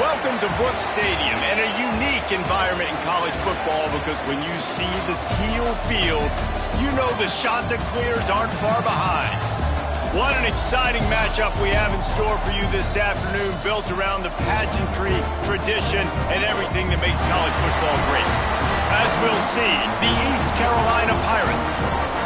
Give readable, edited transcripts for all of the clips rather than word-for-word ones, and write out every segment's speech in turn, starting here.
Welcome to Brooks Stadium, and a unique environment in college football because when you see the teal field, you know the Chanticleers aren't far behind. What an exciting matchup we have in store for you this afternoon, built around the pageantry, tradition, and everything that makes college football great. As we'll see, the East Carolina Pirates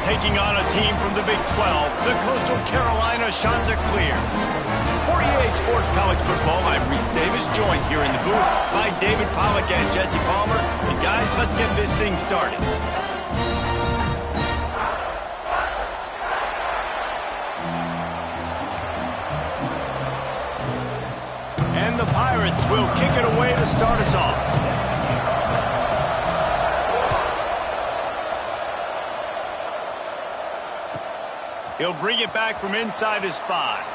taking on a team from the Big 12, the Coastal Carolina Chanticleers. For EA Sports College Football, I'm Reese Davis, joined here in the booth by David Pollack and Jesse Palmer. And guys, let's get this thing started. And the Pirates will kick it away to start us off. He'll bring it back from inside his 5.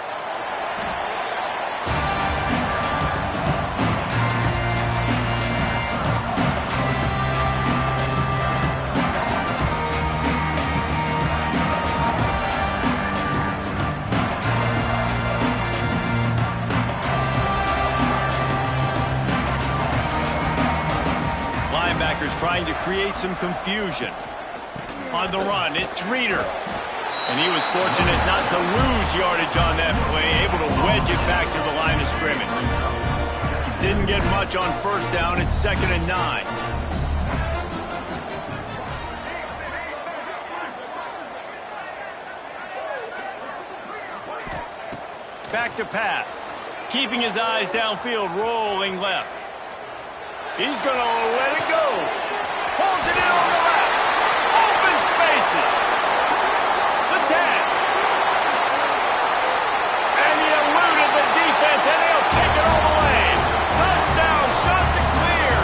Linebackers trying to create some confusion. On the run, it's Reeder. And he was fortunate not to lose yardage on that play, able to wedge it back to the line of scrimmage. Didn't get much on first down. It's 2nd and 9. Back to pass. Keeping his eyes downfield, rolling left. He's going to let it go. Holds it in on the left. Open spaces. The tag. And he eluded the defense, and he'll take it all the way. Touchdown, Chanticleer.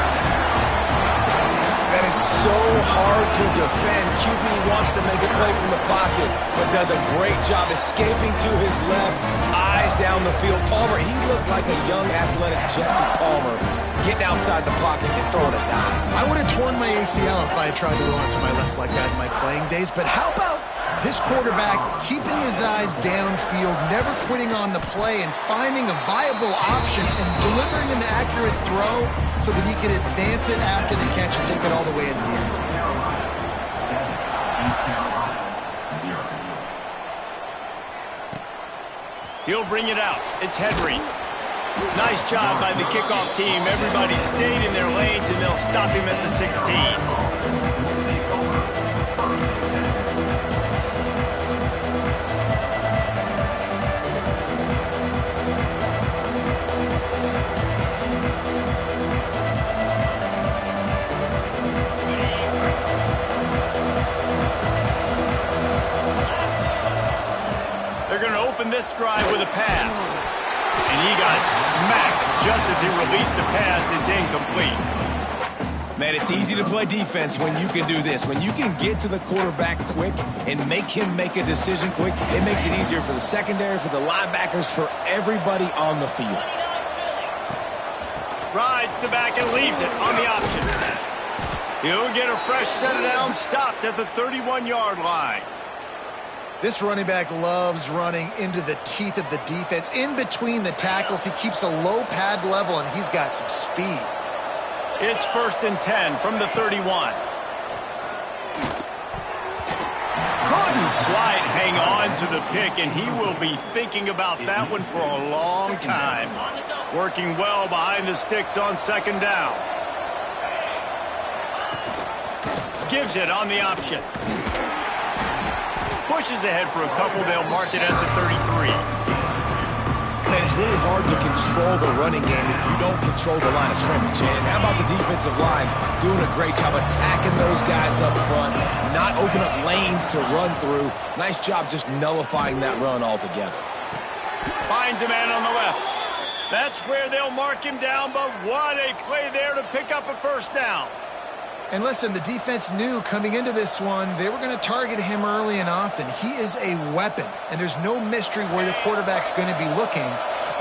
That is so hard to defend. QB wants to make a play from the pocket, but does a great job escaping to his left. Eyes down the field. Palmer, he looked like a young, athletic Jesse Palmer, getting outside the pocket and throwing a dime. I would have torn my ACL if I had tried to roll out to my left like that in my playing days, but how about this quarterback keeping his eyes downfield, never quitting on the play, and finding a viable option and delivering an accurate throw so that he could advance it after the catch and take it all the way into the end zone. He'll bring it out. It's Henry. Nice job by the kickoff team. Everybody stayed in their lanes, and they'll stop him at the 16. They're going to open this drive with a pass. And he got smacked just as he released the pass. It's incomplete. Man, it's easy to play defense when you can do this. When you can get to the quarterback quick and make him make a decision quick, it makes it easier for the secondary, for the linebackers, for everybody on the field. Rides the back and leaves it on the option. He'll get a fresh set of down, stopped at the 31-yard line. This running back loves running into the teeth of the defense. In between the tackles, he keeps a low pad level, and he's got some speed. It's 1st and 10 from the 31. Couldn't quite hang on to the pick, and he will be thinking about that one for a long time. Working well behind the sticks on 2nd down. Gives it on the option. Pushes ahead for a couple. They'll mark it at the 33. And it's really hard to control the running game if you don't control the line of scrimmage. And how about the defensive line doing a great job attacking those guys up front, not open up lanes to run through. Nice job just nullifying that run altogether. Finds a man on the left. That's where they'll mark him down, but what a play there to pick up a 1st down. And listen, the defense knew coming into this one, they were going to target him early and often. He is a weapon, and there's no mystery where the quarterback's going to be looking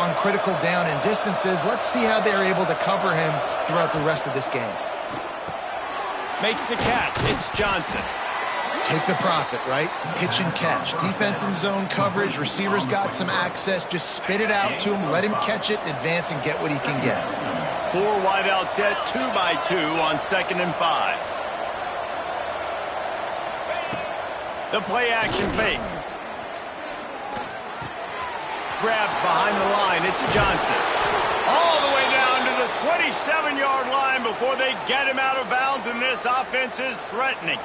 on critical down and distances. Let's see how they're able to cover him throughout the rest of this game. Makes the catch. It's Johnson. Take the profit, right? Pitch and catch. Defense in zone coverage. Receivers got some access. Just spit it out to him. Let him catch it, advance, and get what he can get. 4 wide out set, 2x2 on 2nd and 5. The play action fake. Grabbed behind the line. It's Johnson. All the way down to the 27-yard line before they get him out of bounds, and this offense is threatening.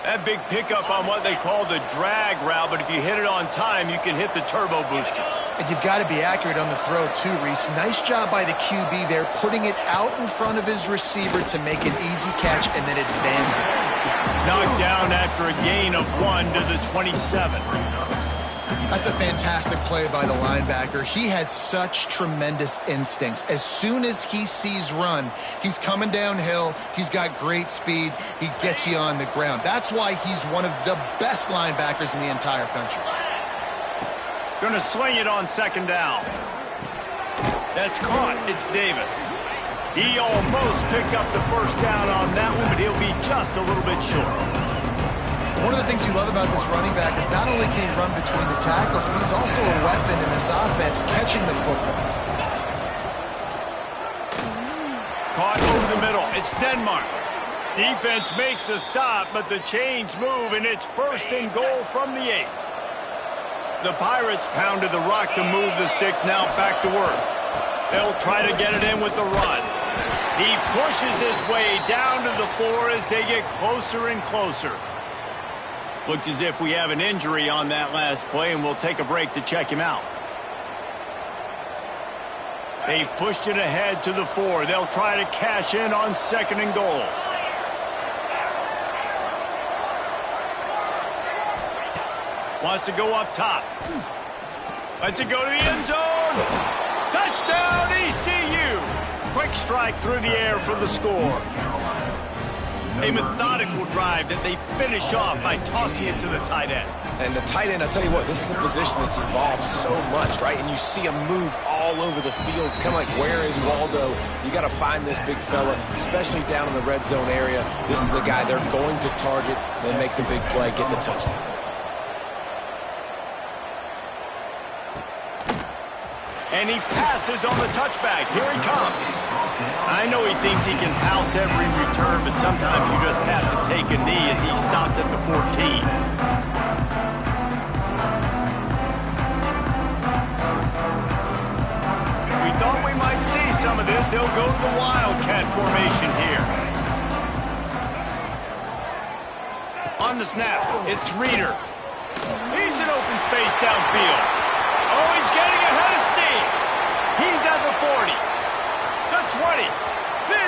That big pickup on what they call the drag route, but if you hit it on time, you can hit the turbo boosters. And you've got to be accurate on the throw, too, Reese. Nice job by the QB there, putting it out in front of his receiver to make an easy catch and then advance it. Knocked down after a gain of 1 to the 27. That's a fantastic play by the linebacker. He has such tremendous instincts. As soon as he sees run, he's coming downhill. He's got great speed. He gets you on the ground. That's why he's one of the best linebackers in the entire country. Going to swing it on 2nd down. That's caught. It's Davis. He almost picked up the 1st down on that one, but he'll be just a little bit short. One of the things you love about this running back is not only can he run between the tackles, but he's also a weapon in this offense, catching the football. Caught over the middle. It's Denmark. Defense makes a stop, but the chains move, and it's 1st and goal from the 8. The Pirates pounded the rock to move the sticks, now back to work. They'll try to get it in with the run. He pushes his way down to the 4 as they get closer and closer. Looks as if we have an injury on that last play, and we'll take a break to check him out. They've pushed it ahead to the 4. They'll try to cash in on 2nd and goal. Wants to go up top. Lets it go to the end zone. Touchdown, ECU. Quick strike through the air for the score. A methodical drive that they finish off by tossing it to the tight end. And the tight end, I'll tell you what, this is a position that's evolved so much, right? And you see him move all over the field. It's kind of like, where is Waldo? You got to find this big fella, especially down in the red zone area. This is the guy they're going to target and make the big play, get the touchdown. And he passes on the touchback. Here he comes. I know he thinks he can house every return, but sometimes you just have to take a knee as he stopped at the 14. We thought we might see some of this. They'll go to the Wildcat formation here. On the snap, it's Reeder. He's in open space downfield. Oh, he's getting ahead of steam. He's at the 40. The 20,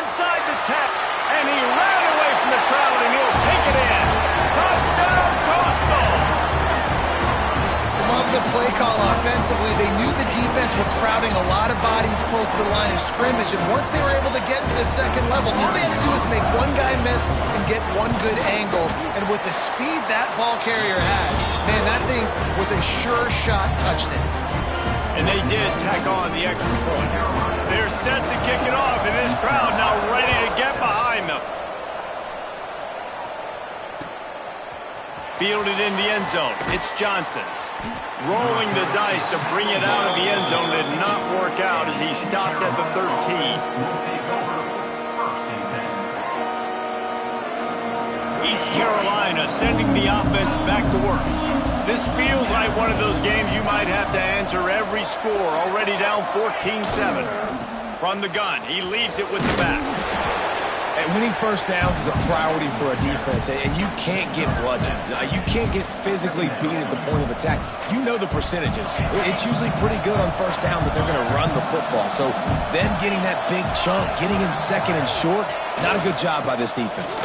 inside the 10, and he ran away from the crowd, and he'll take it in. Touchdown, Coastal! Love the play call offensively. They knew the defense were crowding a lot of bodies close to the line of scrimmage, and once they were able to get to the 2nd level, all they had to do was make one guy miss and get one good angle, and with the speed that ball carrier has, man, that thing was a sure shot touchdown. And they did tack on the extra point. They're set to kick it off, and this crowd now ready to get behind them. Fielded in the end zone. It's Johnson. Rolling the dice to bring it out of the end zone did not work out as he stopped at the 13. East Carolina sending the offense back to work. This feels like one of those games you might have to answer every score. Already down 14-7. From the gun, he leaves it with the back. And winning 1st downs is a priority for a defense, and you can't get bludgeoned. You can't get physically beat at the point of attack. You know the percentages. It's usually pretty good on 1st down that they're going to run the football. So them getting that big chunk, getting in 2nd and short, not a good job by this defense.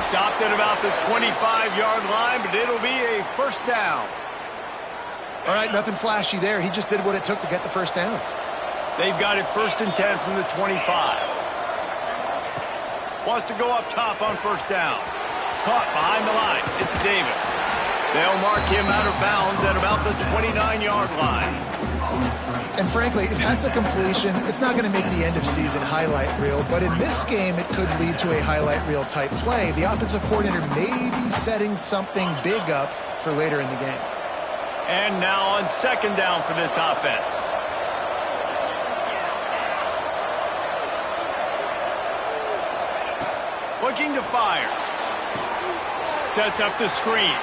Stopped at about the 25-yard line, but it'll be a 1st down. All right, nothing flashy there. He just did what it took to get the 1st down. They've got it 1st and 10 from the 25. Wants to go up top on 1st down. Caught behind the line. It's Davis. They'll mark him out of bounds at about the 29-yard line. And frankly, if that's a completion, it's not going to make the end-of-season highlight reel. But in this game, it could lead to a highlight reel type play. The offensive coordinator may be setting something big up for later in the game. And now on second down for this offense. Looking to fire. Sets up the screen.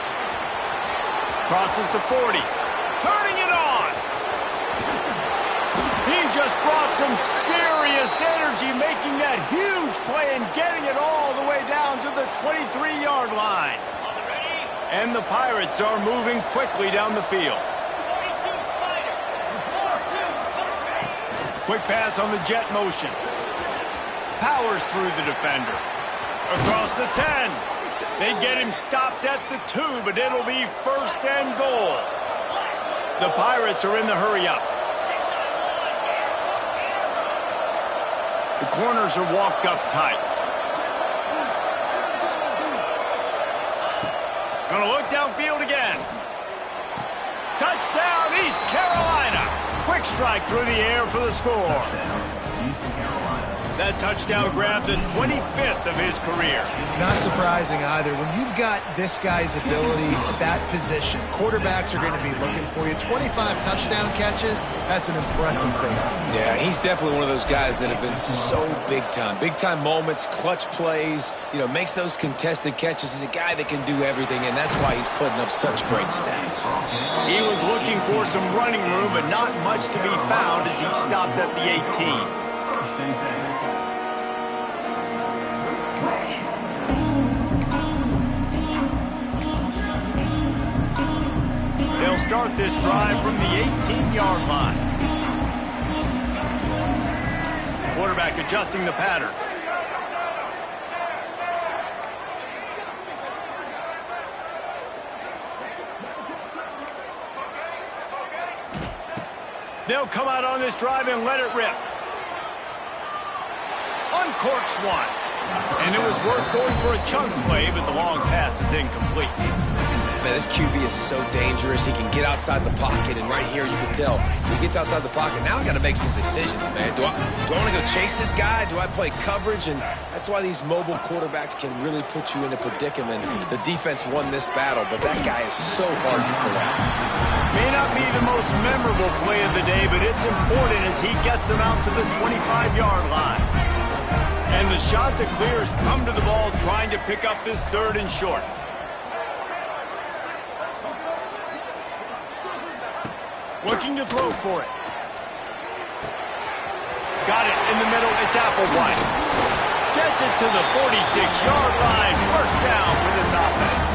Crosses the 40. Turning it on. He just brought some serious energy, making that huge play and getting it all the way down to the 23-yard line. And the Pirates are moving quickly down the field. Quick pass on the jet motion. Powers through the defender. Across the 10. They get him stopped at the 2, but it'll be first and goal. The Pirates are in the hurry-up. The corners are walked up tight. Gonna look downfield again. Touchdown, East Carolina. Quick strike through the air for the score. That touchdown grabbed the 25th of his career. Not surprising either. When you've got this guy's ability at that position, quarterbacks are going to be looking for you. 25 touchdown catches, that's an impressive thing. Yeah, he's definitely one of those guys that have been so big time. Big time moments, clutch plays, makes those contested catches. He's a guy that can do everything, and that's why he's putting up such great stats. He was looking for some running room, but not much to be found as he stopped at the 18. They'll start this drive from the 18-yard line. Quarterback adjusting the pattern. They'll come out on this drive and let it rip. Uncorks one. And it was worth going for a chunk play, but the long pass is incomplete. Man, this QB is so dangerous. He can get outside the pocket, and right here you can tell he gets outside the pocket. Now I got to make some decisions, man. Do I want to go chase this guy? Do I play coverage? And that's why these mobile quarterbacks can really put you in a predicament. The defense won this battle, but that guy is so hard to corral. May not be the most memorable play of the day, but it's important as he gets him out to the 25-yard line. And the shot to clear has come to the ball, trying to pick up this third and short. Looking to throw for it. Got it in the middle. It's Applewhite. Gets it to the 46-yard line. First down for this offense.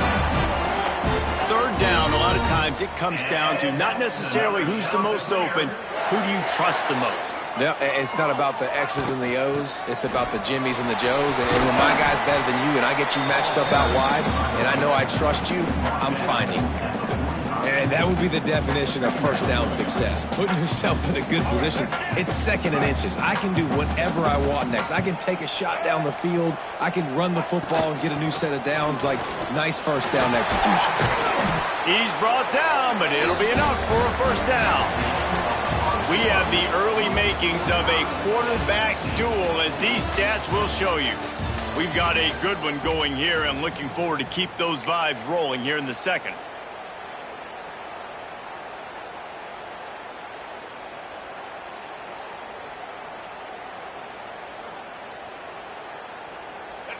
Third down, a lot of times it comes down to not necessarily who's the most open, who do you trust the most? Yeah, it's not about the X's and the O's. It's about the Jimmys and the Joes. And when my guy's better than you and I get you matched up out wide and I know I trust you, I'm finding you. And that would be the definition of first down success. Putting yourself in a good position. It's second and inches. I can do whatever I want next. I can take a shot down the field. I can run the football and get a new set of downs. Like, nice first down execution. He's brought down, but it'll be enough for a first down. We have the early makings of a quarterback duel, as these stats will show you. We've got a good one going here. I'm looking forward to keep those vibes rolling here in the second.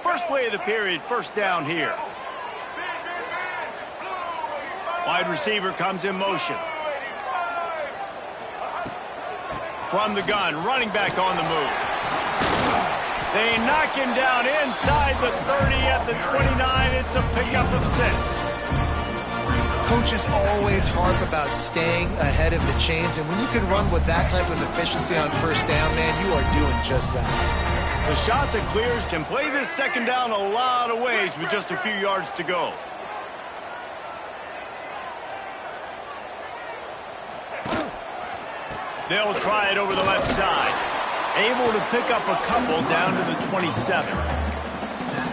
First play of the period, first down here. Wide receiver comes in motion. From the gun, running back on the move. They knock him down inside the 30 at the 29. It's a pickup of 6. Coaches always harp about staying ahead of the chains, and when you can run with that type of efficiency on first down, man, you are doing just that. The shot that clears can play this second down a lot of ways with just a few yards to go. They'll try it over the left side. Able to pick up a couple down to the 27.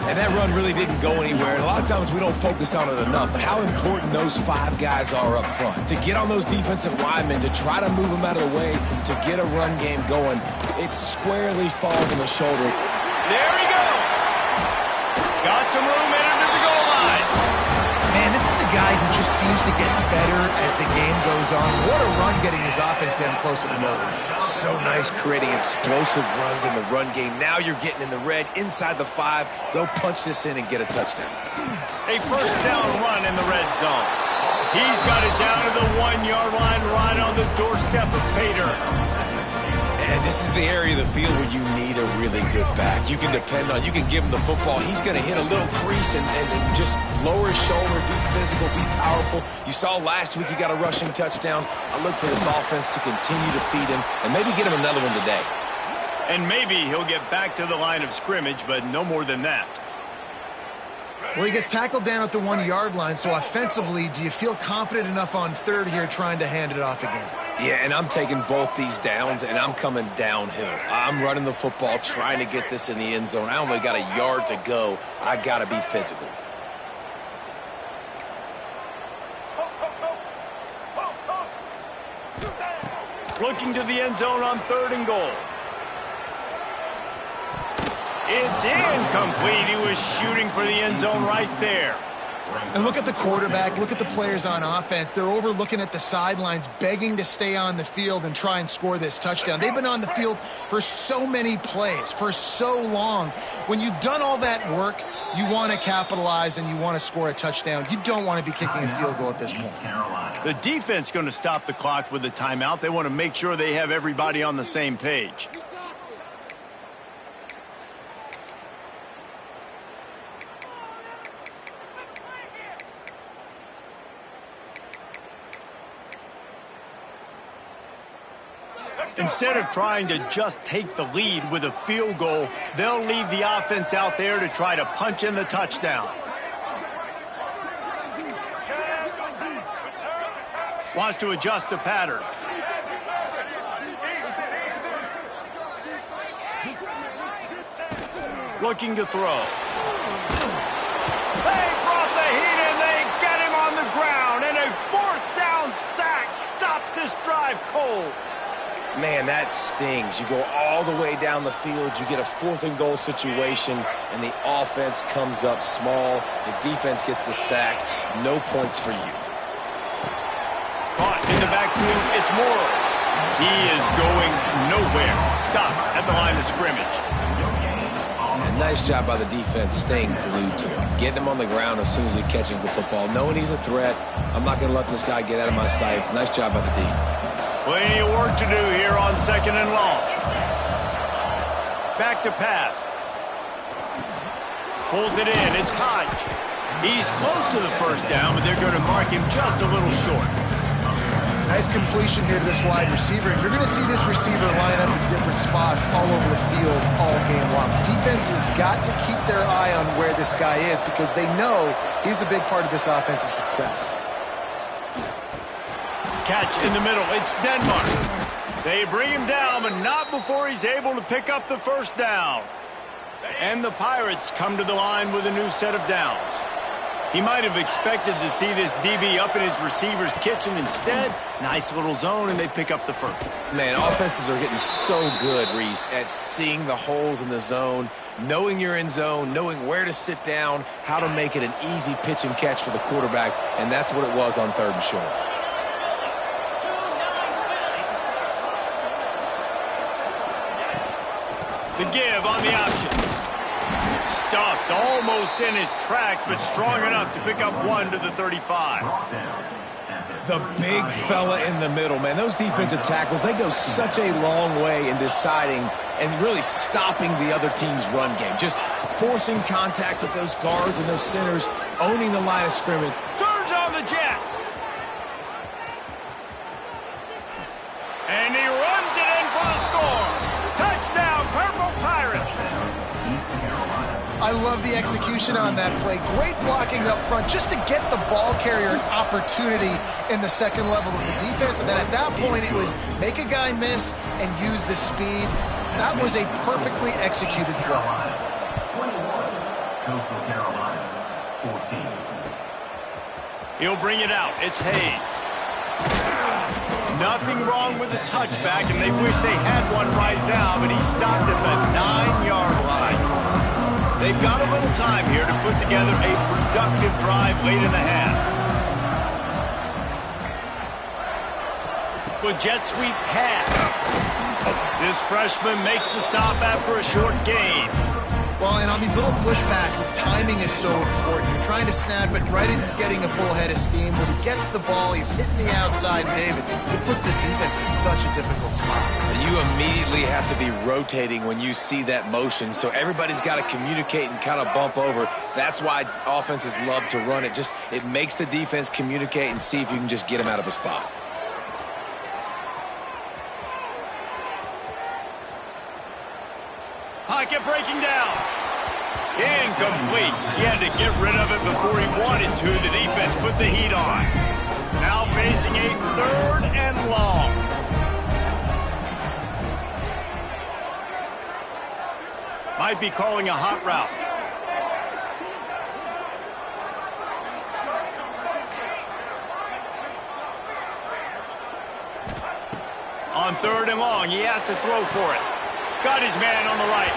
And that run really didn't go anywhere. And a lot of times we don't focus on it enough, but how important those 5 guys are up front. To get on those defensive linemen, to try to move them out of the way, to get a run game going, it squarely falls on the shoulder. There he goes. Got some room in under the goal line. Man, this is a guy who just seems to get better as the game goes on. What a run getting his offense down close to the goal line. So nice creating explosive runs in the run game. Now you're getting in the red, inside the 5. Go punch this in and get a touchdown. A first down run in the red zone. He's got it down to the 1-yard line, right on the doorstep of pay dirt. And this is the area of the field where you need a really good back. You can depend on, you can give him the football. He's going to hit a little crease and just lower his shoulder, be physical, be powerful. You saw last week he got a rushing touchdown. I look for this offense to continue to feed him and maybe get him another one today. And maybe he'll get back to the line of scrimmage, but no more than that. Well, he gets tackled down at the 1-yard line, so offensively, do you feel confident enough on third here trying to hand it off again? Yeah, and I'm taking both these downs, and I'm coming downhill. I'm running the football, trying to get this in the end zone. I only got a yard to go. I got to be physical. Looking to the end zone on 3rd and goal. It's incomplete. He was shooting for the end zone right there. And look at the quarterback, look at the players on offense. They're over looking at the sidelines, begging to stay on the field and try and score this touchdown. They've been on the field for so many plays, for so long. When you've done all that work, you want to capitalize and you want to score a touchdown. You don't want to be kicking a field goal at this point. The defense going to stop the clock with a timeout. They want to make sure they have everybody on the same page. Instead of trying to just take the lead with a field goal, they'll leave the offense out there to try to punch in the touchdown. Wants to adjust the pattern. Looking to throw. They brought the heat in. They get him on the ground. And a 4th down sack stops this drive cold. Man, that stings. You go all the way down the field, you get a 4th and goal situation, and the offense comes up small. The defense gets the sack. No points for you. Caught in the backfield, it's Morrow. He is going nowhere. Stop at the line of scrimmage. And nice job by the defense staying glued to him. Getting him on the ground as soon as he catches the football. Knowing he's a threat, I'm not going to let this guy get out of my sights. Nice job by the D. Plenty of work to do here on 2nd and long. Back to pass. Pulls it in. It's Hodge. He's close to the first down, but they're going to mark him just a little short. Nice completion here to this wide receiver. And you're going to see this receiver line up in different spots all over the field all game long. Defense has got to keep their eye on where this guy is because they know he's a big part of this offense's success. Catch in the middle. It's Denmark. They bring him down, but not before he's able to pick up the first down. And the Pirates come to the line with a new set of downs. He might have expected to see this DB up in his receiver's kitchen. Instead, nice little zone, and they pick up the first. Man, offenses are getting so good, Reese, at seeing the holes in the zone, knowing you're in zone, knowing where to sit down, how to make it an easy pitch and catch for the quarterback, and that's what it was on 3rd and short. The give on the option. Stuffed almost in his tracks, but strong enough to pick up 1 to the 35. The big fella in the middle, man. Those defensive tackles, they go such a long way in deciding and really stopping the other team's run game. Just forcing contact with those guards and those centers, owning the line of scrimmage. Turns on the Jets. And he runs it in for the score. Touchdown, Purple Pirates. I love the execution on that play. Great blocking up front just to get the ball carrier an opportunity in the second level of the defense. And then at that point, it was make a guy miss and use the speed. That was a perfectly executed play. Coastal Carolina, 14. He'll bring it out. It's Hayes. Nothing wrong with the touchback, and they wish they had one right now, but he stopped at the 9-yard line. They've got a little time here to put together a productive drive late in the half. With jet sweep pass. This freshman makes the stop after a short gain. Well, and on these little push passes, timing is so important. You're trying to snap it right as he's getting a full head of steam. When he gets the ball, he's hitting the outside, David. It puts the defense in such a difficult spot. And you immediately have to be rotating when you see that motion, so everybody's got to communicate and kind of bump over. That's why offenses love to run it. It makes the defense communicate and see if you can just get him out of a spot. Pocket breaking down. Incomplete. He had to get rid of it before he wanted to. The defense put the heat on. Now facing a 3rd and long. Might be calling a hot route. On 3rd and long, he has to throw for it. Got his man on the right.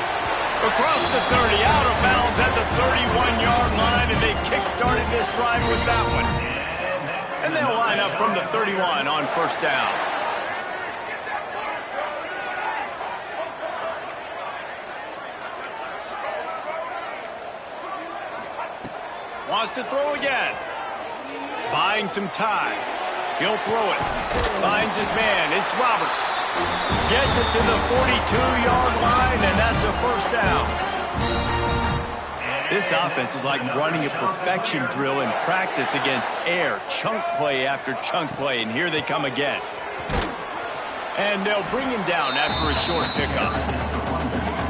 Across the 30, out of bounds at the 31-yard line, and they kick-started this drive with that one. And they'll line up from the 31 on 1st down. Wants to throw again. Buying some time. He'll throw it. Finds his man. It's Roberts. Gets it to the 42-yard line, and that's a 1st down. This offense is like running a perfection drill in practice against air. Chunk play after chunk play, and here they come again. And they'll bring him down after a short pickup.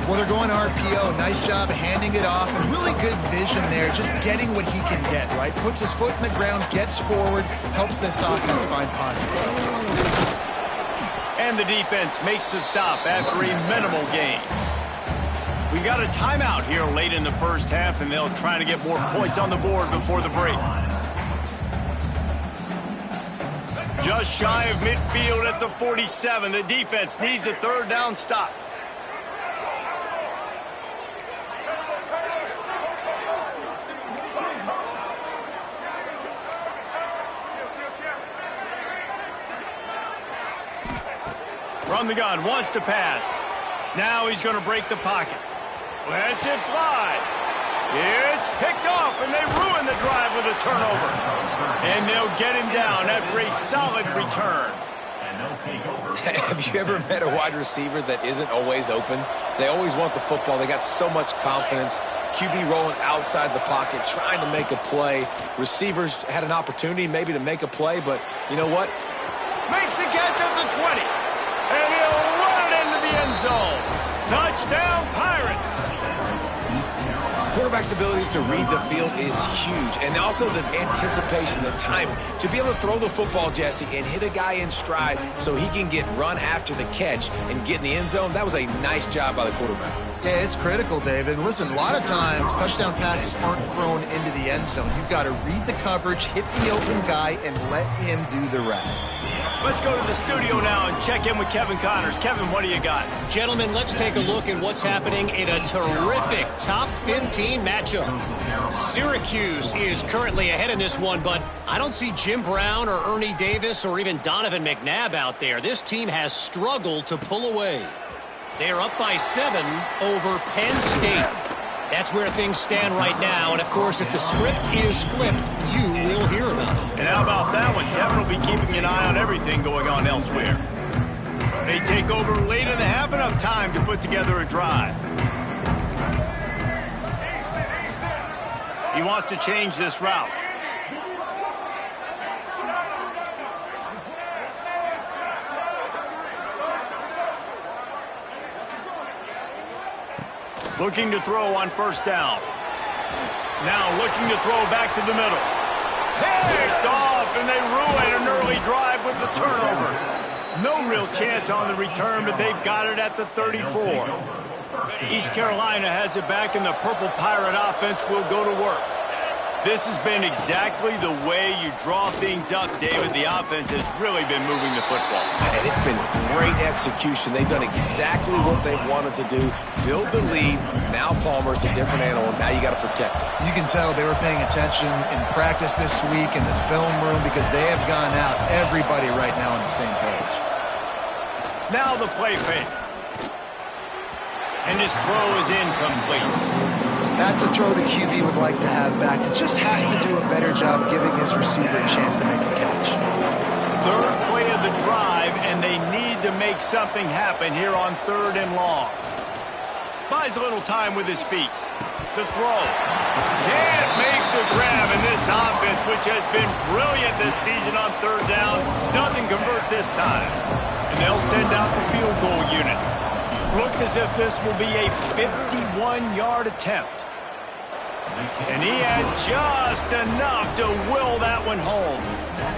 Well, they're going RPO. Nice job handing it off, and really good vision there, just getting what he can get, right? Puts his foot in the ground, gets forward, helps this offense find positive. And the defense makes the stop after a minimal gain. We got a timeout here late in the 1st half, and they'll try to get more points on the board before the break. Just shy of midfield at the 47. The defense needs a 3rd down stop. From the gun, wants to pass. Now he's going to break the pocket. Lets it fly. It's picked off, and they ruin the drive with a turnover. And they'll get him down after a solid return. Have you ever met a wide receiver that isn't always open? They always want the football. They got so much confidence. QB rolling outside the pocket, trying to make a play. Receivers had an opportunity maybe to make a play, but you know what? Makes the catch at the 20. And he'll run it into the end zone. Touchdown, Pirates. Quarterback's abilities to read the field is huge. And also the anticipation, the timing. To be able to throw the football, Jesse, and hit a guy in stride so he can get run after the catch and get in the end zone, that was a nice job by the quarterback. Yeah, it's critical, David. Listen, a lot of times touchdown passes aren't thrown into the end zone. You've got to read the coverage, hit the open guy, and let him do the rest. Let's go to the studio now and check in with Kevin Connors. Kevin, what do you got? Gentlemen, let's take a look at what's happening in a terrific top 15 matchup. Syracuse is currently ahead in this one, but I don't see Jim Brown or Ernie Davis or even Donovan McNabb out there. This team has struggled to pull away. They are up by 7 over Penn State. That's where things stand right now, and of course, if the script is flipped, you will hear about it. And how about that one? Kevin will be keeping an eye on everything going on elsewhere. They take over late in the half, enough time to put together a drive. He wants to change this route. Looking to throw on 1st down. Now looking to throw back to the middle. Picked off, and they ruin an early drive with the turnover. No real chance on the return, but they've got it at the 34. East Carolina has it back, and the Purple Pirate offense will go to work. This has been exactly the way you draw things up, David. The offense has really been moving the football. And it's been great execution. They've done exactly what they've wanted to do. Build the lead. Now Palmer's a different animal. Now you got to protect it. You can tell they were paying attention in practice this week in the film room because they have gone out, everybody right now on the same page. Now the play fake. And his throw is incomplete. That's a throw the QB would like to have back. He just has to do a better job giving his receiver a chance to make the catch. Third play of the drive, and they need to make something happen here on 3rd and long. Buys a little time with his feet. The throw. Can't make the grab, and this offense, which has been brilliant this season on 3rd down, doesn't convert this time. And they'll send out the field goal unit. Looks as if this will be a 51-yard attempt. And he had just enough to will that one home.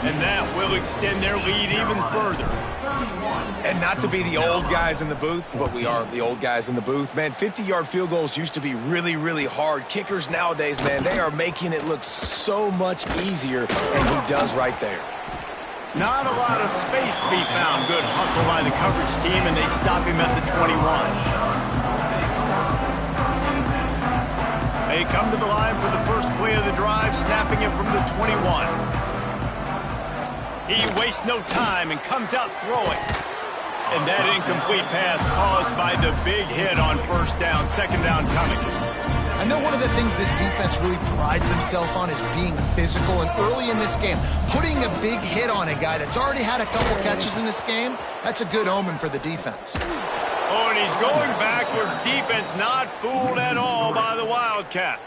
And that will extend their lead even further. And not to be the old guys in the booth, but we are the old guys in the booth. Man, 50-yard field goals used to be really, really hard. Kickers nowadays, man, they are making it look so much easier, and he does right there. Not a lot of space to be found. Good hustle by the coverage team, and they stop him at the 21. They come to the line for the first play of the drive, snapping it from the 21. He wastes no time and comes out throwing. And that incomplete pass caused by the big hit on 1st down, 2nd down coming. I know one of the things this defense really prides themselves on is being physical, and early in this game, putting a big hit on a guy that's already had a couple catches in this game, that's a good omen for the defense. Oh, and he's going backwards. Defense not fooled at all by the Wildcat.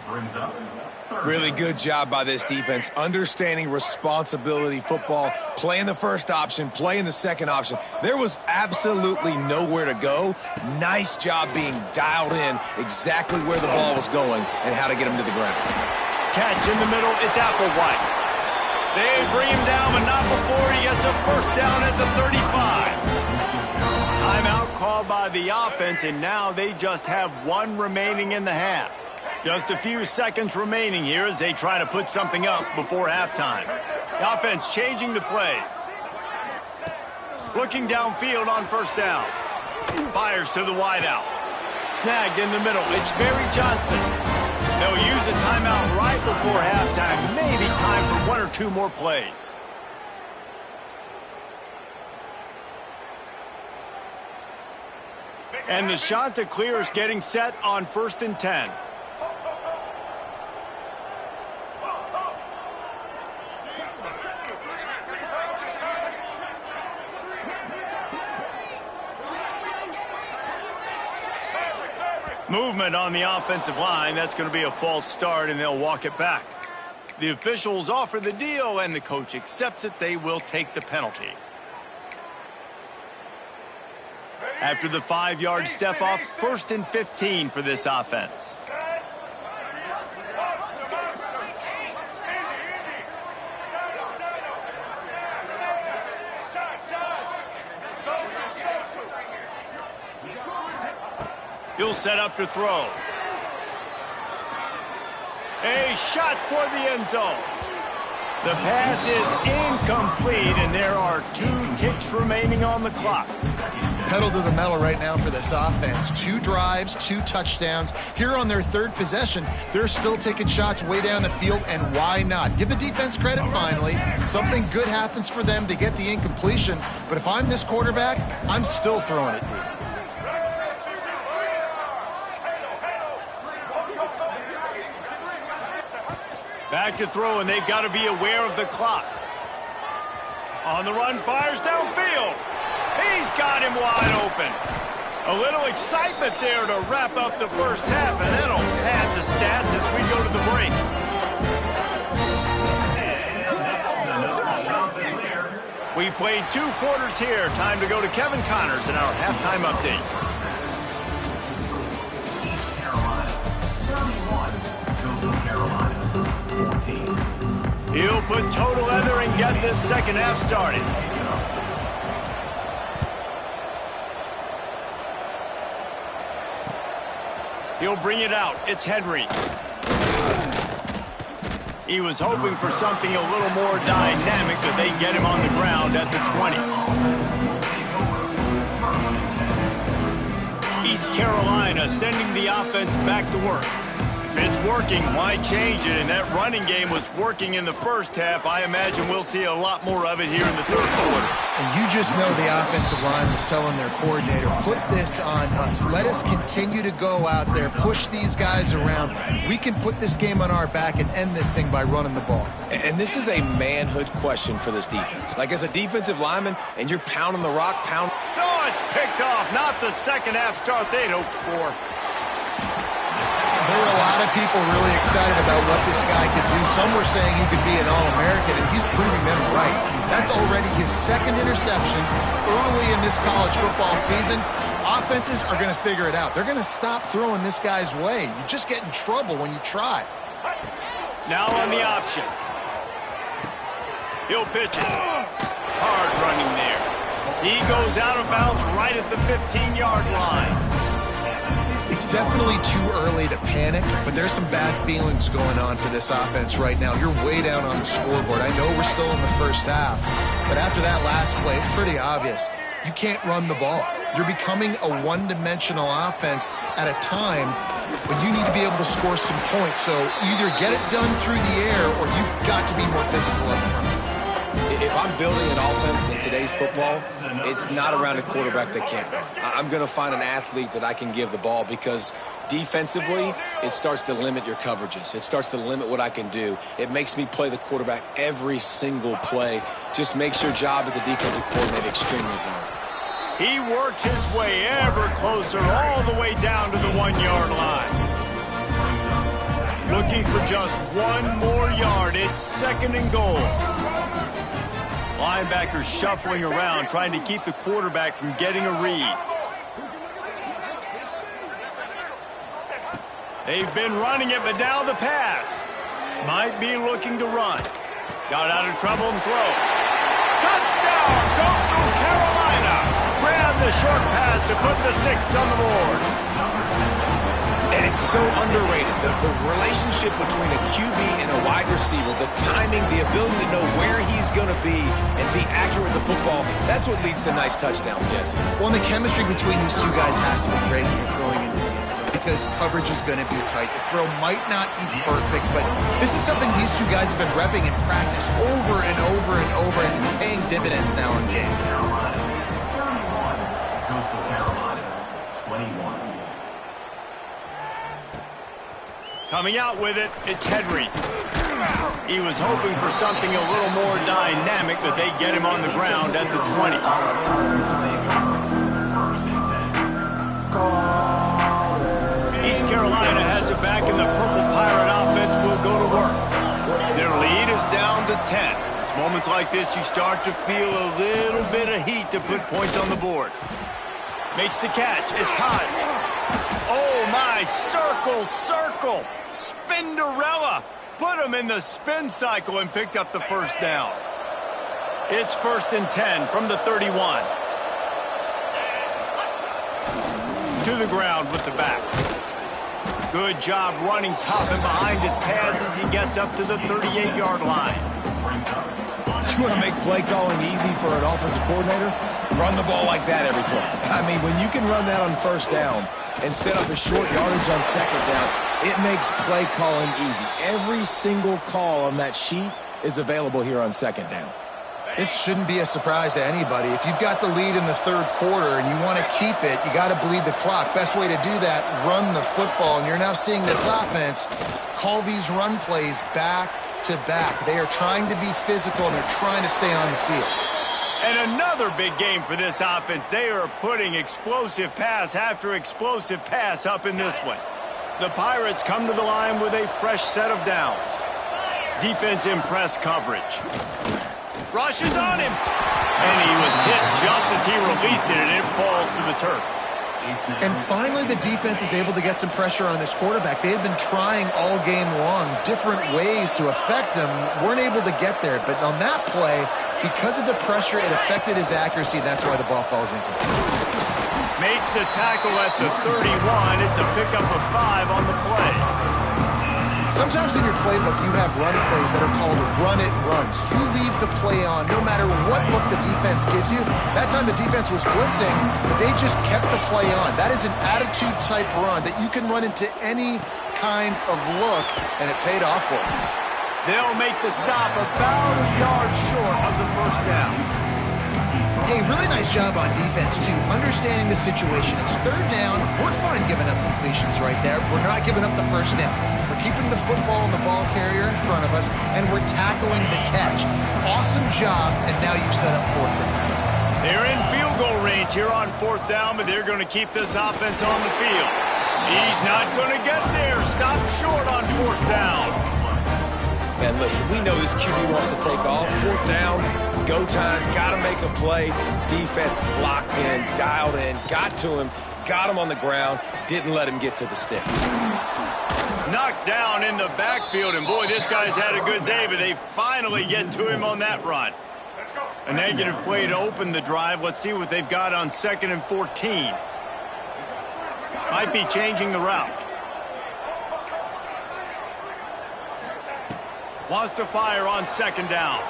Really good job by this defense, understanding responsibility football, playing the first option, playing the second option. There was absolutely nowhere to go. Nice job being dialed in exactly where the ball was going and how to get him to the ground. Catch in the middle, it's Applewhite. They bring him down, but not before he gets a 1st down at the 35. Timeout called by the offense, and now they just have 1 remaining in the half. Just a few seconds remaining here as they try to put something up before halftime. The offense changing the play. Looking downfield on 1st down. Fires to the wideout. Snagged in the middle. It's Barry Johnson. They'll use a timeout right before halftime. Maybe time for 1 or 2 more plays. And the Chanticleer is getting set on 1st and 10. Movement on the offensive line. That's going to be a false start, and they'll walk it back. The officials offer the deal, and the coach accepts it. They will take the penalty. After the 5-yard step off, 1st and 15 for this offense. He'll set up to throw. A shot for the end zone. The pass is incomplete, and there are 2 ticks remaining on the clock. Pedal to the metal right now for this offense. 2 drives, 2 touchdowns. Here on their 3rd possession, they're still taking shots way down the field, and why not? Give the defense credit finally. Something good happens for them. They get the incompletion, but if I'm this quarterback, I'm still throwing it deep. Back to throw, and they've got to be aware of the clock. On the run, fires downfield. He's got him wide open. A little excitement there to wrap up the first half, and that'll pad the stats as we go to the break. We've played 2 quarters here. Time to go to Kevin Connors in our halftime update. East Carolina, 31. Carolina, 14. He'll put total leather and get this second half started. He'll bring it out. It's Henry. He was hoping for something a little more dynamic, but they get him on the ground at the 20. East Carolina sending the offense back to work. If it's working, why change it? And that running game was working in the first half. I imagine we'll see a lot more of it here in the third quarter. And you just know the offensive line was telling their coordinator, put this on us. Let us continue to go out there, push these guys around. We can put this game on our back and end this thing by running the ball. And this is a manhood question for this defense. Like, as a defensive lineman, and you're pounding the rock, No, it's picked off. Not the second half start they'd hoped for. There were a lot of people really excited about what this guy could do. Some were saying he could be an All-American, and he's proving them right. That's already his second interception early in this college football season. Offenses are going to figure it out. They're going to stop throwing this guy's way. You just get in trouble when you try. Now on the option. He'll pitch it. Hard running there. He goes out of bounds right at the 15-yard line. It's definitely too early to panic, but there's some bad feelings going on for this offense right now. You're way down on the scoreboard. I know we're still in the first half, but after that last play, it's pretty obvious. You can't run the ball. You're becoming a one-dimensional offense at a time when you need to be able to score some points. So either get it done through the air or you've got to be more physical up front. if I'm building an offense in today's football, it's not around a quarterback that can't run. I'm going to find an athlete that I can give the ball, because defensively, it starts to limit your coverages. It starts to limit what I can do. It makes me play the quarterback every single play. Just makes your job as a defensive coordinator extremely hard. He worked his way ever closer all the way down to the 1-yard line. Looking for just one more yard. It's 2nd and goal. Linebackers shuffling around, trying to keep the quarterback from getting a read. They've been running it, but now the pass. Might be looking to run. Got out of trouble and throws. Touchdown, Coastal Carolina. Grab the short pass to put the 6 on the board. And it's so underrated. The relationship between a QB and a wide receiver, the timing, the ability to know where he's going to be and be accurate with the football, that's what leads to nice touchdowns, Jesse. Well, and the chemistry between these two guys has to be great when you're throwing into the end zone, because coverage is going to be tight. The throw might not be perfect, but this is something these two guys have been repping in practice over and over and over, and it's paying dividends now in game. Coastal Carolina, 21. Coming out with it, it's Henry. He was hoping for something a little more dynamic, but they get him on the ground at the 20. East Carolina has it back, and the Purple Pirate offense will go to work. Their lead is down to 10. It's moments like this you start to feel a little bit of heat to put points on the board. Makes the catch. It's Hodge. Oh, my. Circle. Spinderella. Put him in the spin cycle and picked up the first down. It's 1st and 10 from the 31. To the ground with the back. Good job running tough and behind his pads as he gets up to the 38-yard line. You want to make play calling easy for an offensive coordinator? Run the ball like that every play. I mean, when you can run that on first down and set up a short yardage on second down, it makes play calling easy. Every single call on that sheet is available here on second down. This shouldn't be a surprise to anybody. If you've got the lead in the third quarter and you want to keep it, you got to bleed the clock. Best way to do that, run the football. And you're now seeing this offense call these run plays back to back. They are trying to be physical, and they're trying to stay on the field. And another big game for this offense. They are putting explosive pass after explosive pass up in this one. The Pirates come to the line with a fresh set of downs. Defense in press coverage. Rushes on him. And he was hit just as he released it, and it falls to the turf. And finally, the defense is able to get some pressure on this quarterback. They had been trying all game long different ways to affect him. Weren't able to get there. But on that play, because of the pressure, it affected his accuracy. That's why the ball falls incomplete. Makes the tackle at the 31. It's a pickup of 5 on the play. Sometimes in your playbook, you have run plays that are called run-it runs. You leave the play on no matter what look the defense gives you. That time the defense was blitzing, but they just kept the play on. That is an attitude-type run that you can run into any kind of look, and it paid off for them. They'll make the stop about a yard short of the first down. Hey, really nice job on defense, too, understanding the situation. It's third down. We're fine giving up completions right there. We're not giving up the first down. We're keeping the football and the ball carrier in front of us, and we're tackling the catch. Awesome job, and now you've set up fourth down. They're in field goal range here on fourth down, but they're going to keep this offense on the field. He's not going to get there. Stop short on fourth down. And listen, we know this QB wants to take off. Fourth down, go time, got to make a play. Defense locked in, dialed in, got to him, got him on the ground, didn't let him get to the sticks. Knocked down in the backfield, and boy, this guy's had a good day, but they finally get to him on that run. A negative play to open the drive. Let's see what they've got on 2nd and 14. Might be changing the route. Wants to fire on 2nd down.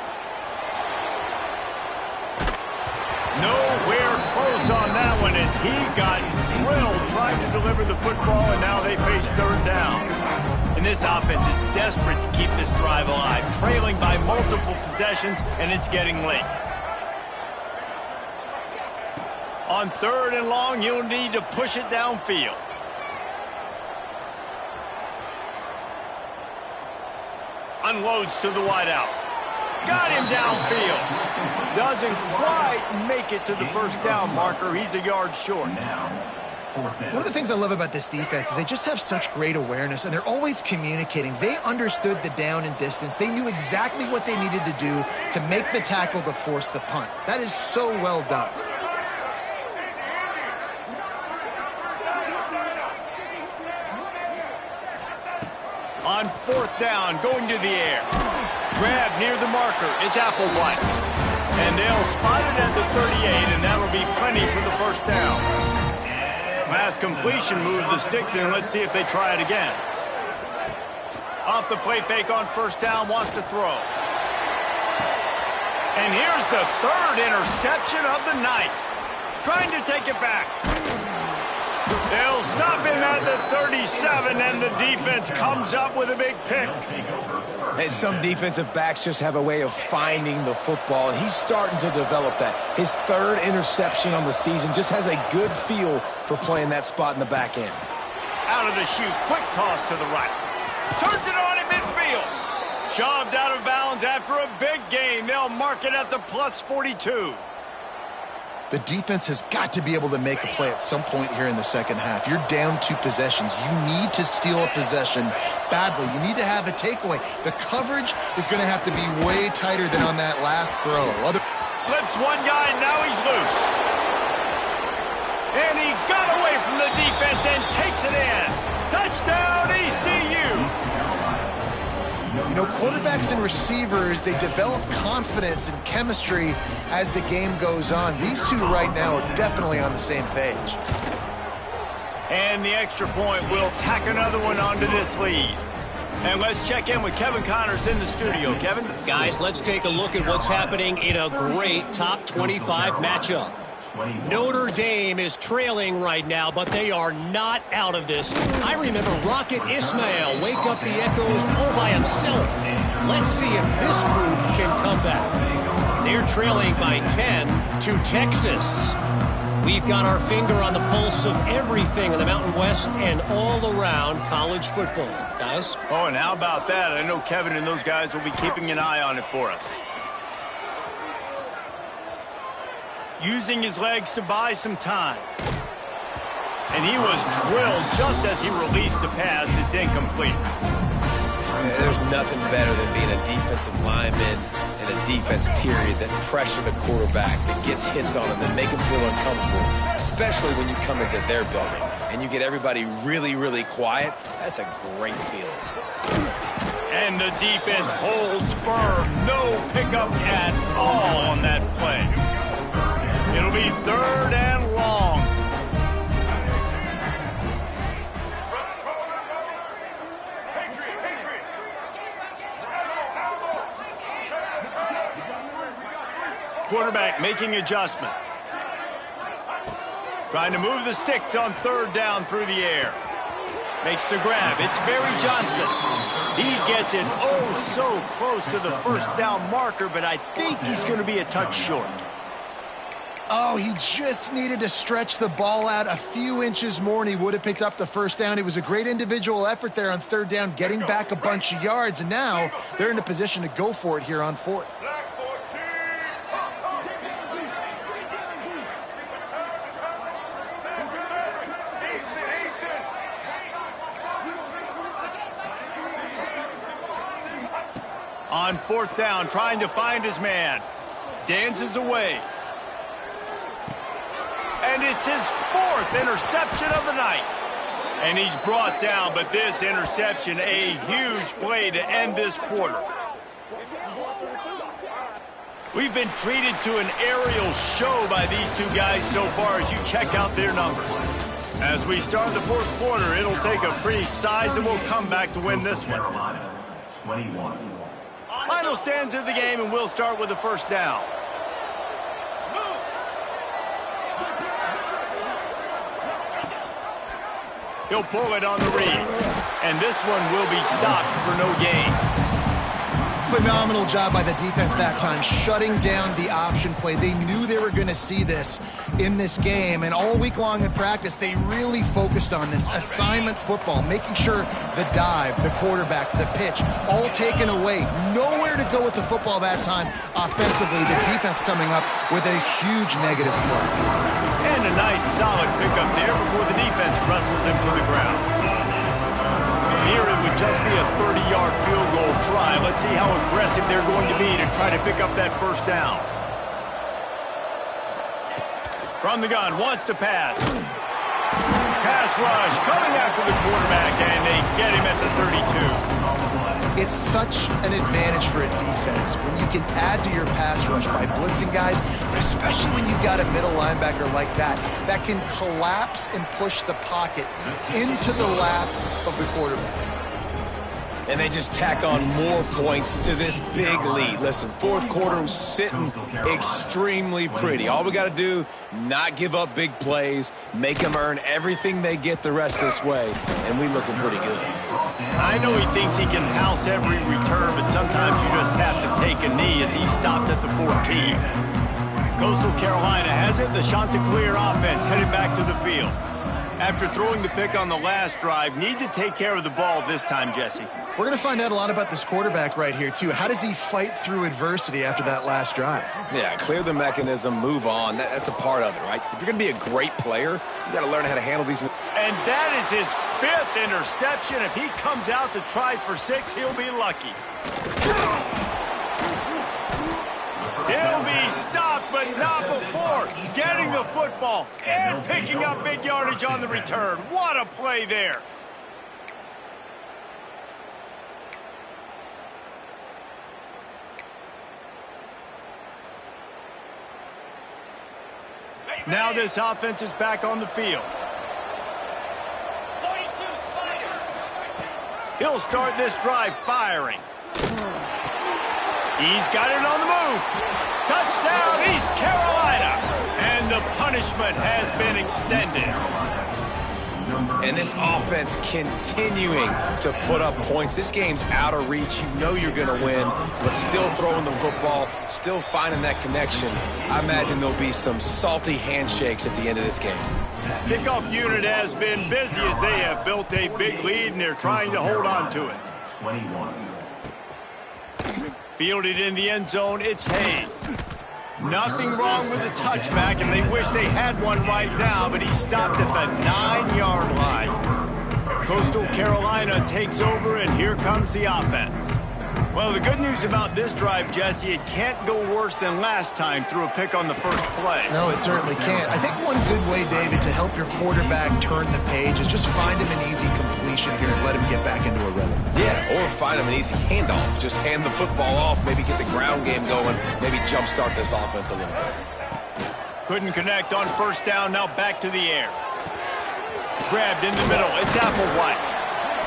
Nowhere close on that one as he got drilled trying to deliver the football, and now they face 3rd down. And this offense is desperate to keep this drive alive, trailing by multiple possessions, and it's getting late. On 3rd and long, you'll need to push it downfield. Unloads to the wideout. Got him downfield. Doesn't quite make it to the first down marker. He's a yard short. One of the things I love about this defense is they just have such great awareness, and they're always communicating. They understood the down and distance. They knew exactly what they needed to do to make the tackle to force the punt. That is so well done. On 4th down, going to the air. Grab near the marker. It's Applewhite. And they'll spot it at the 38, and that'll be plenty for the first down. Last completion moved the sticks in. Let's see if they try it again. Off the play fake on 1st down, wants to throw. And here's the 3rd interception of the night. Trying to take it back. They'll stop him at the 37, and the defense comes up with a big pick. And some defensive backs just have a way of finding the football, and he's starting to develop that. His 3rd interception on the season, just has a good feel for playing that spot in the back end. Out of the chute, quick toss to the right. Turns it on in midfield. Shoved out of bounds after a big gain. They'll mark it at the plus 42. The defense has got to be able to make a play at some point here in the second half. You're down 2 possessions. You need to steal a possession badly. You need to have a takeaway. The coverage is going to have to be way tighter than on that last throw. Slips one guy, now he's loose. And he got away from the defense and takes it in. Touchdown, ECU. You know, quarterbacks and receivers, they develop confidence and chemistry as the game goes on. These two right now are definitely on the same page. And the extra point will tack another one onto this lead. And let's check in with Kevin Connors in the studio. Kevin? Guys, let's take a look at what's happening in a great top 25 matchup. Notre Dame is trailing right now, but they are not out of this. I remember Rocket Ismail wake up the echoes all by himself. Let's see if this group can come back. They're trailing by 10 to Texas. We've got our finger on the pulse of everything in the Mountain West and all around college football. Guys? Oh, and how about that? I know Kevin and those guys will be keeping an eye on it for us. Using his legs to buy some time. And he was drilled just as he released the pass. It's incomplete. There's nothing better than being a defensive lineman in a defense period that pressure the quarterback, that gets hits on him, that make him feel uncomfortable, especially when you come into their building and you get everybody really, really quiet. That's a great feeling. And the defense holds firm. No pickup at all on that play. It'll be 3rd and long. Quarterback making adjustments. Trying to move the sticks on third down through the air. Makes the grab. It's Barry Johnson. He gets it oh so close to the first down marker, but I think he's going to be a touch short. Oh, he just needed to stretch the ball out a few inches more, and he would have picked up the first down. It was a great individual effort there on third down, getting back a bunch of yards, and now they're in a position to go for it here on fourth. On fourth down, trying to find his man. Dances away. And it's his fourth interception of the night. And he's brought down, but this interception, a huge play to end this quarter. We've been treated to an aerial show by these two guys so far as you check out their numbers. As we start the fourth quarter, it'll take a pretty sizable comeback to win this one. Carolina, 21. Final stands of the game, and we'll start with the first down. He'll pull it on the read, and this one will be stopped for no gain. Phenomenal job by the defense that time, shutting down the option play. They knew they were going to see this in this game, and all week long in practice, they really focused on this assignment football, making sure the dive, the quarterback, the pitch, all taken away. Nowhere to go with the football that time offensively. The defense coming up with a huge negative play. And a nice solid pickup there before the defense wrestles him to the ground. Here it would just be a 30-yard field goal try. Let's see how aggressive they're going to be to try to pick up that first down. From the gun, wants to pass. Pass rush, coming after the quarterback, and they get him at the 32. It's such an advantage for a defense when you can add to your pass rush by blitzing guys, but especially when you've got a middle linebacker like that can collapse and push the pocket into the lap of the quarterback. And they just tack on more points to this big lead. Listen, fourth quarter was sitting extremely pretty. All we got to do, not give up big plays, make them earn everything they get the rest this way, and we looking pretty good. I know he thinks he can house every return, but sometimes you just have to take a knee as he stopped at the 14. Coastal Carolina has it. The Chanticleer offense headed back to the field. After throwing the pick on the last drive, need to take care of the ball this time, Jesse. We're going to find out a lot about this quarterback right here, too. How does he fight through adversity after that last drive? Yeah, clear the mechanism, move on. That's a part of it, right? If you're going to be a great player, you got to learn how to handle these. And that is his fifth interception. If he comes out to try for 6, he'll be lucky. He'll be stopped, but not before getting the football and picking up big yardage on the return. What a play there. Now this offense is back on the field. He'll start this drive firing. He's got it on the move. Touchdown, East Carolina. And the punishment has been extended. And this offense continuing to put up points. This game's out of reach. You know you're going to win, but still throwing the football, still finding that connection. I imagine there'll be some salty handshakes at the end of this game. Kickoff unit has been busy as they have built a big lead, and they're trying to hold on to it. 21. Fielded in the end zone, it's Hayes. Nothing wrong with the touchback, and they wish they had one right now, but he stopped at the 9-yard line. Coastal Carolina takes over, and here comes the offense. Well, the good news about this drive, Jesse, it can't go worse than last time through a pick on the first play. No, it certainly can't. I think one good way, David, to help your quarterback turn the page is just find him an easy completion here and let him get back into a rhythm. Yeah, or find him an easy handoff. Just hand the football off, maybe get the ground game going, maybe jumpstart this offense a little bit. Couldn't connect on first down, now back to the air. Grabbed in the middle, it's Applewhite.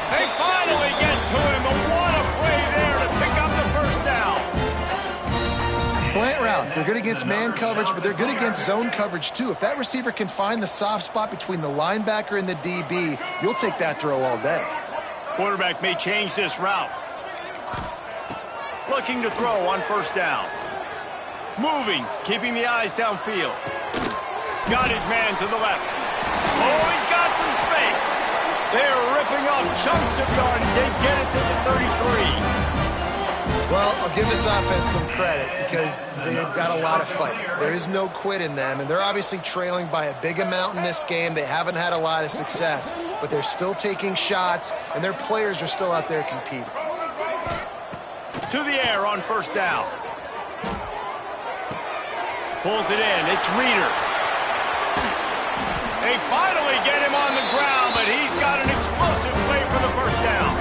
They finally get to him, but what a play there to pick up the first down. Slant routes, they're good against man coverage, but they're good against zone coverage too. If that receiver can find the soft spot between the linebacker and the DB, you'll take that throw all day. Quarterback may change this route. Looking to throw on first down. Moving, keeping the eyes downfield. Got his man to the left. Oh, he's got some space. They're ripping off chunks of yardage. They get it to the 33. Well, I'll give this offense some credit because they've got a lot of fight. There is no quit in them, and they're obviously trailing by a big amount in this game. They haven't had a lot of success, but they're still taking shots, and their players are still out there competing. To the air on first down. Pulls it in. It's Reeder. They finally get him on the ground, but he's got an explosive play for the first down.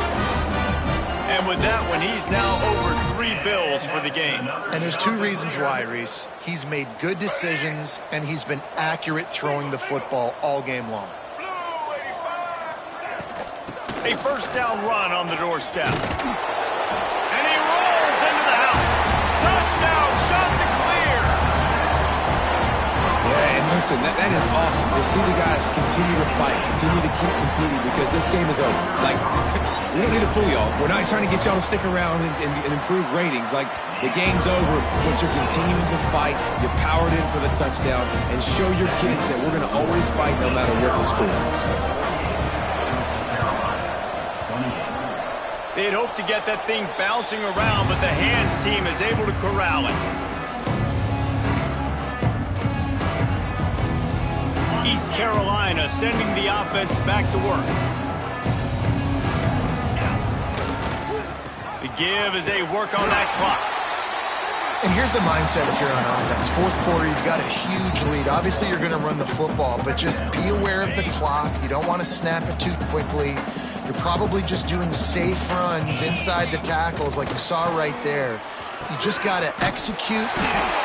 And with that one, he's now over 3 bills for the game. And there's 2 reasons why, Reese. He's made good decisions, and he's been accurate throwing the football all game long. A first down run on the doorstep. And he rolls into the house. Touchdown, shot to clear. Yeah, and listen, that is awesome to see the guys continue to fight, continue to keep competing because this game is over. Like, we don't need to fool y'all. We're not trying to get y'all to stick around and improve ratings. Like, the game's over, but you're continuing to fight. You powered in for the touchdown and show your kids that we're going to always fight no matter what the score is. They'd hoped to get that thing bouncing around, but the hands team is able to corral it. East Carolina sending the offense back to work. The give as they work on that clock. And here's the mindset if you're on offense. Fourth quarter, you've got a huge lead. Obviously, you're going to run the football, but just be aware of the clock. You don't want to snap it too quickly. You're probably just doing safe runs inside the tackles like you saw right there. You just got to execute.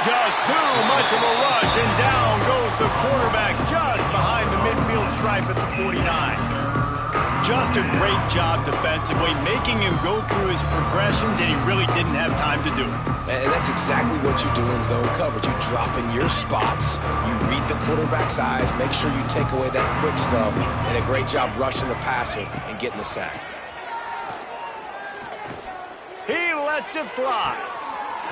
Just too much of a rush, and down goes the quarterback just behind the midfield stripe at the 49. Just a great job defensively, making him go through his progressions, and he really didn't have time to do it. And that's exactly what you do in zone coverage. You drop in your spots, you read the quarterback's eyes, make sure you take away that quick stuff, and a great job rushing the passer and getting the sack. He lets it fly.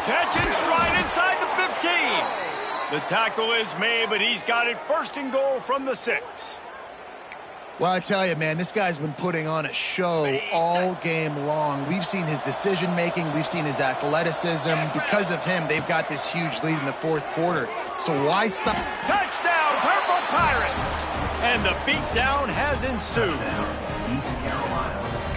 Catch and stride inside the 15. The tackle is made, but he's got it first and goal from the 6. Well, I tell you, man, this guy's been putting on a show all game long. We've seen his decision-making. We've seen his athleticism. Because of him, they've got this huge lead in the fourth quarter. So why stop? Touchdown, Purple Pirates! And the beatdown has ensued.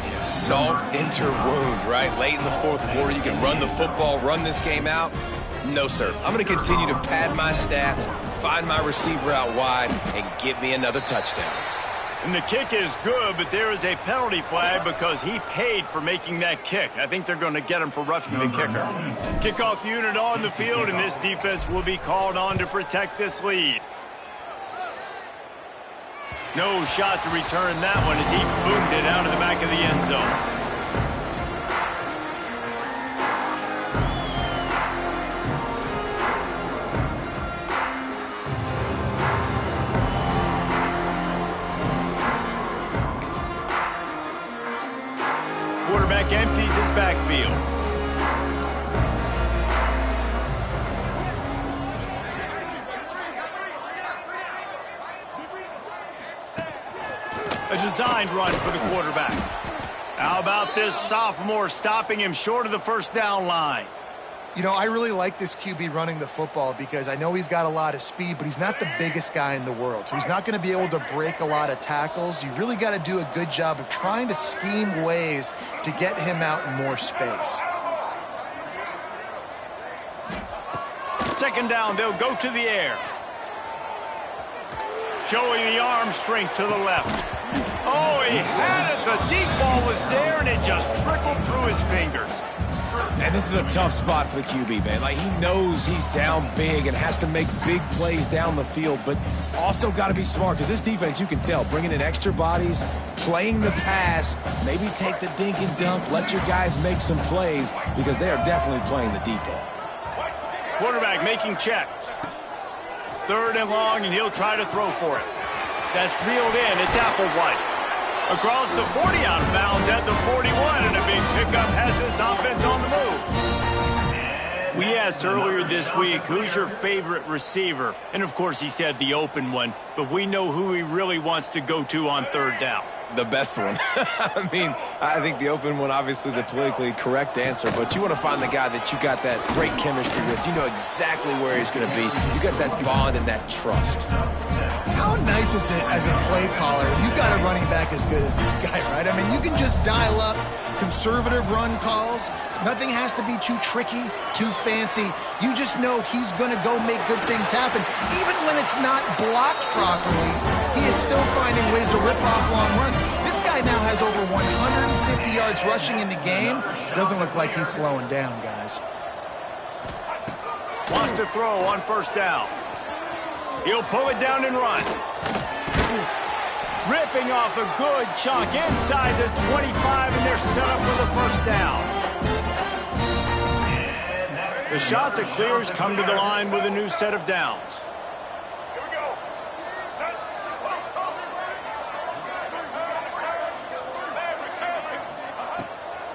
Yeah, salt into wound, right? Late in the fourth quarter, you can run the football, run this game out. No, sir. I'm going to continue to pad my stats, find my receiver out wide, and give me another touchdown. And the kick is good, but there is a penalty flag because he paid for making that kick. I think they're going to get him for roughing the kicker. Kickoff unit on the field, and this defense will be called on to protect this lead. No shot to return that one as he boomed it out of the back of the end zone. Quarterback empties his backfield. A designed run for the quarterback. How about this sophomore stopping him short of the first down line? You know, I really like this QB running the football because I know he's got a lot of speed, but he's not the biggest guy in the world. So he's not going to be able to break a lot of tackles. You really got to do a good job of trying to scheme ways to get him out in more space. Second down, they'll go to the air. Showing the arm strength to the left. Oh, he had it. The deep ball was there, and it just trickled through his fingers. And this is a tough spot for the QB, man. Like, he knows he's down big and has to make big plays down the field, but also got to be smart because this defense, you can tell, bringing in extra bodies, playing the pass, maybe take the dink and dunk, let your guys make some plays because they are definitely playing the deep ball. quarterback making checks. 3rd and long, and he'll try to throw for it. That's reeled in. It's Applewhite. Across the 40 out of bounds at the 41, and a big pickup has this offense on the move. We asked earlier this week, who's your favorite receiver? And, of course, he said the open one, but we know who he really wants to go to on 3rd down. The best one. I mean, I think the open one, obviously the politically correct answer, but you want to find the guy that you got that great chemistry with. You know exactly where he's going to be. You got that bond and that trust. How nice is it as a play caller? You've got a running back as good as this guy, right? I mean, you can just dial up conservative run calls. Nothing has to be too tricky, too fancy. You just know he's going to go make good things happen. Even when it's not blocked properly, he is still finding ways to rip off long runs. This guy now has over 150 yards rushing in the game. Doesn't look like he's slowing down, guys. Wants to throw on 1st down. He'll pull it down and run. Ripping off a good chunk inside the 25, and they're set up for the 1st down. The shot that clears come to the line with a new set of downs.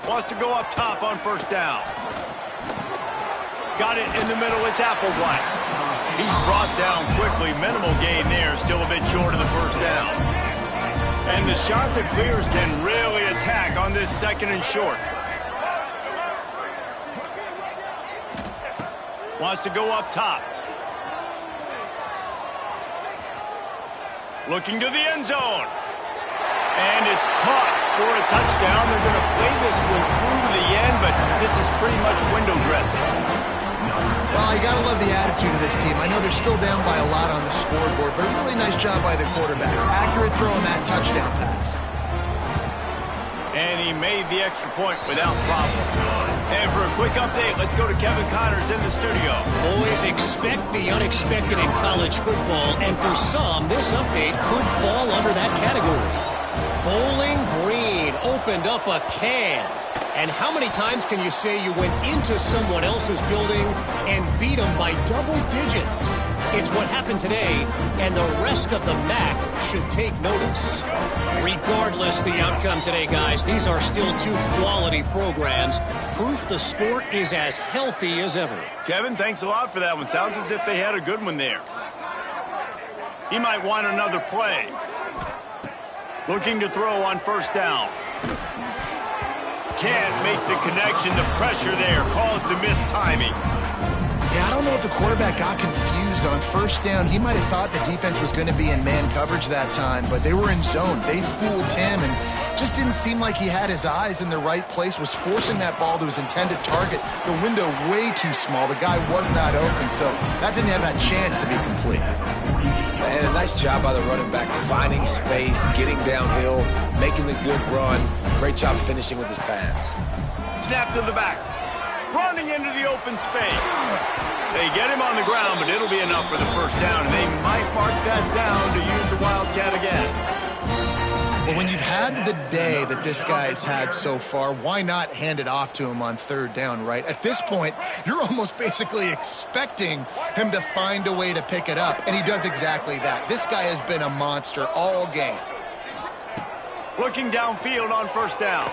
Wants to go up top on 1st down. Got it in the middle. It's Applewhite. He's brought down quickly. Minimal gain there. Still a bit short of the 1st down. And the shot that clears can really attack on this 2nd and short. Wants to go up top. Looking to the end zone. And it's caught for a touchdown. They're going to play this one through to the end, but this is pretty much window dressing. Well, you got to love the attitude of this team. I know they're still down by a lot on the scoreboard, but a really nice job by the quarterback. Accurate throw on that touchdown pass. And he made the extra point without problem. And for a quick update, let's go to Kevin Connors in the studio. Always expect the unexpected in college football, and for some, this update could fall under that category. Bowling Green opened up a can. And how many times can you say you went into someone else's building and beat them by double digits? It's what happened today, and the rest of the MAC should take notice. Regardless the outcome today, guys, these are still 2 quality programs. Proof the sport is as healthy as ever. Kevin, thanks a lot for that one. Sounds as if they had a good one there. He might want another play. Looking to throw on 1st down. Can't make the connection. The pressure there caused the missed timing. Yeah, I don't know if the quarterback got confused on 1st down. He might have thought the defense was going to be in man coverage that time, but they were in zone. They fooled him and just didn't seem like he had his eyes in the right place, was forcing that ball to his intended target. The window way too small. The guy was not open, so that didn't have that chance to be complete. And a nice job by the running back, finding space, getting downhill, making the good run. Great job finishing with his pads. Snap to the back. Running into the open space. They get him on the ground, but it'll be enough for the 1st down, and they might mark that down to use the Wildcat again. Well, when you've had the day that this guy's had so far, why not hand it off to him on 3rd down, right? At this point, you're almost basically expecting him to find a way to pick it up, and he does exactly that. This guy has been a monster all game. Looking downfield on 1st down.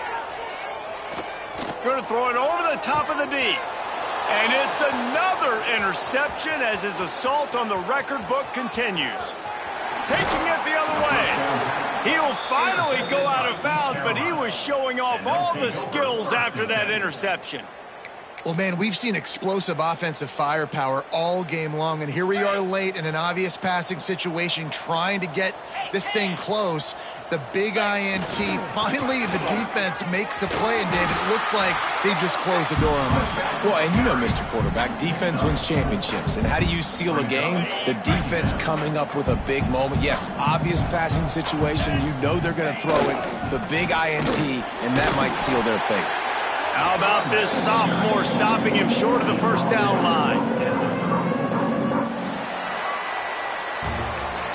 Going to throw it over the top of the D. And it's another interception as his assault on the record book continues. Taking it the other way. He'll finally go out of bounds, but he was showing off all the skills after that interception. Well, man, we've seen explosive offensive firepower all game long, and here we are late in an obvious passing situation trying to get this thing close. The big INT. Finally, the defense makes a play, and David, it looks like they just closed the door on this one. Well, and you know, Mr. Quarterback, defense wins championships. And how do you seal a game? The defense coming up with a big moment. Yes, obvious passing situation. You know they're going to throw it. The big INT, and that might seal their fate. How about this sophomore stopping him short of the 1st down line?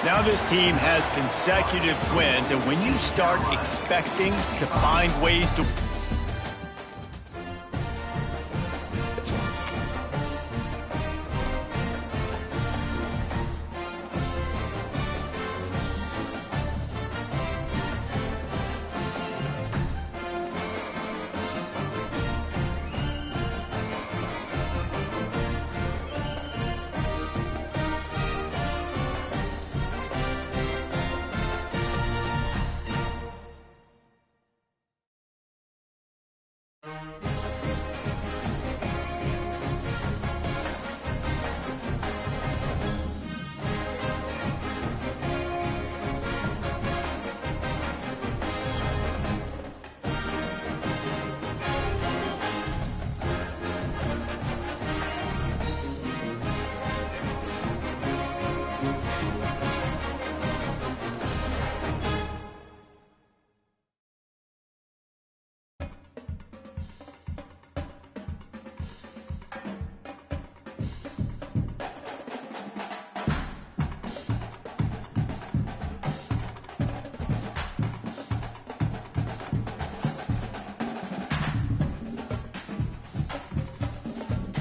Now this team has consecutive wins, and when you start expecting to find ways to